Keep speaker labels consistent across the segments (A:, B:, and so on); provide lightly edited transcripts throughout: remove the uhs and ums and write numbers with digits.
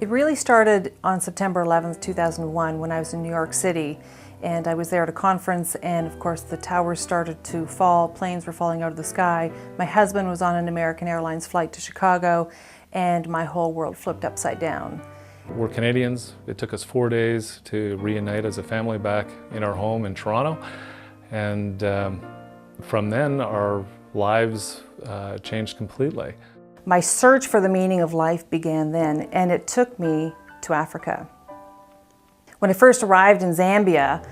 A: It really started on September 11th, 2001 when I was in New York City, and I was there at a conference, and of course the towers started to fall, planes were falling out of the sky. My husband was on an American Airlines flight to Chicago, and my whole world flipped upside down.
B: We're Canadians. It took us 4 days to reunite as a family back in our home in Toronto, and from then our lives changed completely.
A: My search for the meaning of life began then, and it took me to Africa. When I first arrived in Zambia,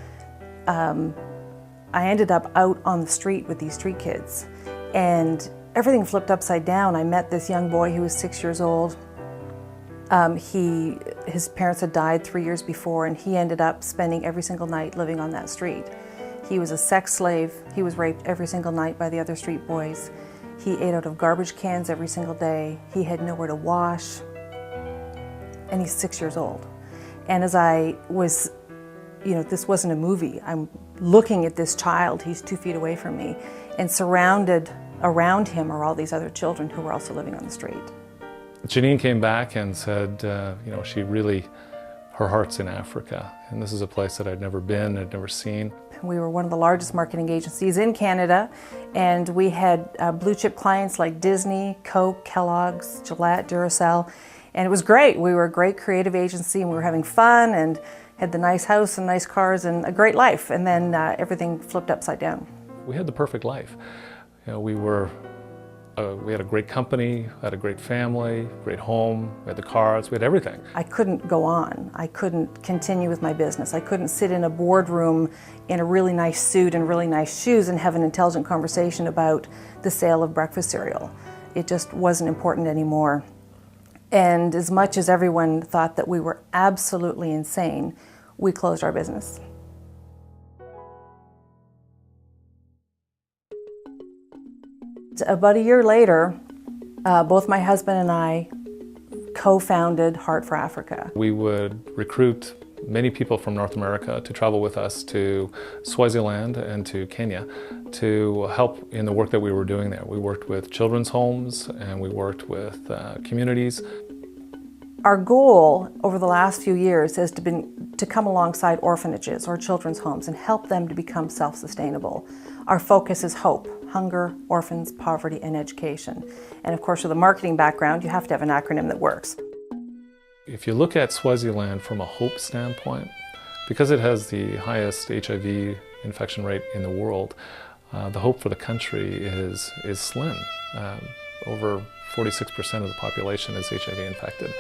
A: I ended up out on the street with these street kids, and everything flipped upside down. I met this young boy who was 6 years old. His parents had died 3 years before, and he ended up spending every single night living on that street. He was a sex slave. He was raped every single night by the other street boys. He ate out of garbage cans every single day. He had nowhere to wash, and he's 6 years old. And as I was, this wasn't a movie. I'm looking at this child, he's 2 feet away from me, and surrounded around him are all these other children who were also living on the street.
B: Janine came back and said, her heart's in Africa, and this is a place that I'd never been, I'd never seen.
A: We were one of the largest marketing agencies in Canada, and we had blue chip clients like Disney, Coke, Kellogg's, Gillette, Duracell, and it was great. We were a great creative agency, and we were having fun and had the nice house and nice cars and a great life, and then everything flipped upside down.
B: We had the perfect life. We had a great company, had a great family, great home, we had the cars, we had everything.
A: I couldn't go on. I couldn't continue with my business. I couldn't sit in a boardroom in a really nice suit and really nice shoes and have an intelligent conversation about the sale of breakfast cereal. It just wasn't important anymore. And as much as everyone thought that we were absolutely insane, we closed our business. About a year later, both my husband and I co-founded Heart for Africa.
B: We would recruit many people from North America to travel with us to Swaziland and to Kenya to help in the work that we were doing there. We worked with children's homes and we worked with communities.
A: Our goal over the last few years has been to come alongside orphanages or children's homes and help them to become self-sustainable. Our focus is hope, hunger, orphans, poverty, and education. And of course, with a marketing background, you have to have an acronym that works.
B: If you look at Swaziland from a hope standpoint, because it has the highest HIV infection rate in the world, the hope for the country is slim. Over 46% of the population is HIV infected.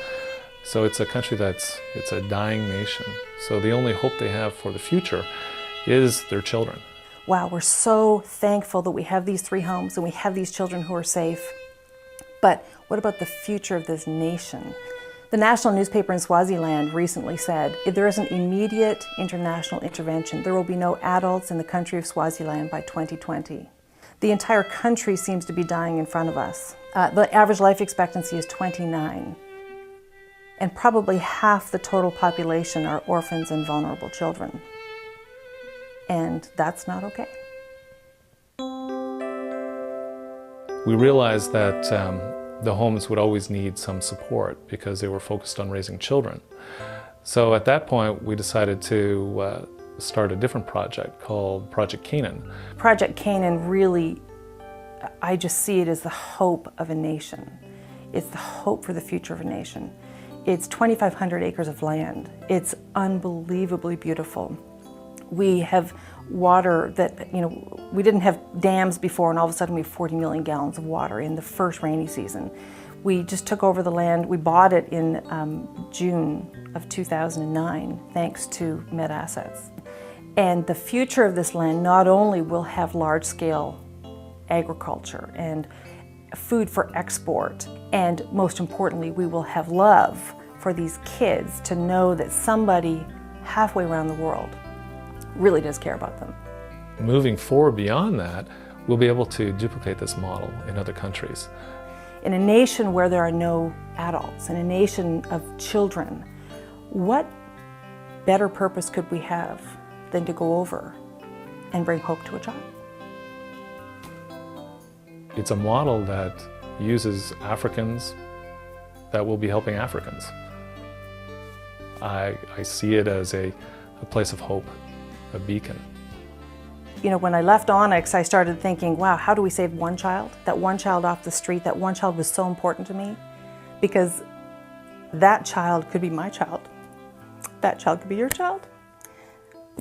B: So it's a country it's a dying nation. So the only hope they have for the future is their children.
A: Wow, we're so thankful that we have these 3 homes and we have these children who are safe. But what about the future of this nation? The national newspaper in Swaziland recently said, if there isn't immediate international intervention, there will be no adults in the country of Swaziland by 2020. The entire country seems to be dying in front of us. The average life expectancy is 29. And probably half the total population are orphans and vulnerable children. And that's not okay.
B: We realized that the homes would always need some support because they were focused on raising children. So at that point, we decided to start a different project called Project Canaan.
A: Project Canaan really, I just see it as the hope of a nation. It's the hope for the future of a nation. It's 2,500 acres of land. It's unbelievably beautiful. We have water that, we didn't have dams before, and all of a sudden we have 40 million gallons of water in the first rainy season. We just took over the land. We bought it in June of 2009, thanks to MedAssets. And the future of this land not only will have large-scale agriculture and food for export, and most importantly, we will have love for these kids to know that somebody halfway around the world really does care about them.
B: Moving forward beyond that, we'll be able to duplicate this model in other countries.
A: In a nation where there are no adults, in a nation of children, what better purpose could we have than to go over and bring hope to a child?
B: It's a model that uses Africans that will be helping Africans. I see it as a place of hope, a beacon.
A: You know, when I left Onyx, I started thinking, wow, how do we save one child? That one child off the street, that one child was so important to me, because that child could be my child. That child could be your child.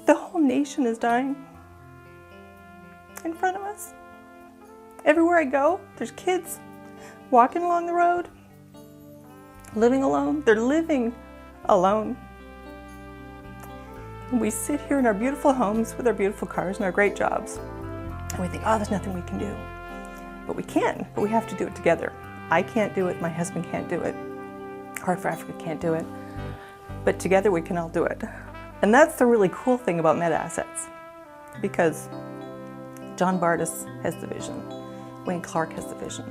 A: The whole nation is dying in front of us. Everywhere I go, there's kids walking along the road, living alone. They're living alone. And we sit here in our beautiful homes with our beautiful cars and our great jobs, and we think, oh, there's nothing we can do. But we can, but we have to do it together. I can't do it, my husband can't do it, Heart for Africa can't do it, but together we can all do it. And that's the really cool thing about MedAssets, because John Bardis has the vision, Wayne Clark has the vision.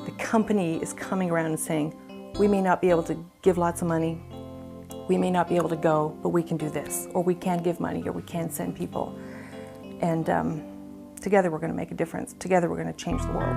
A: The company is coming around and saying, we may not be able to give lots of money, we may not be able to go, but we can do this, or we can give money, or we can send people. And together we're going to make a difference. Together we're going to change the world.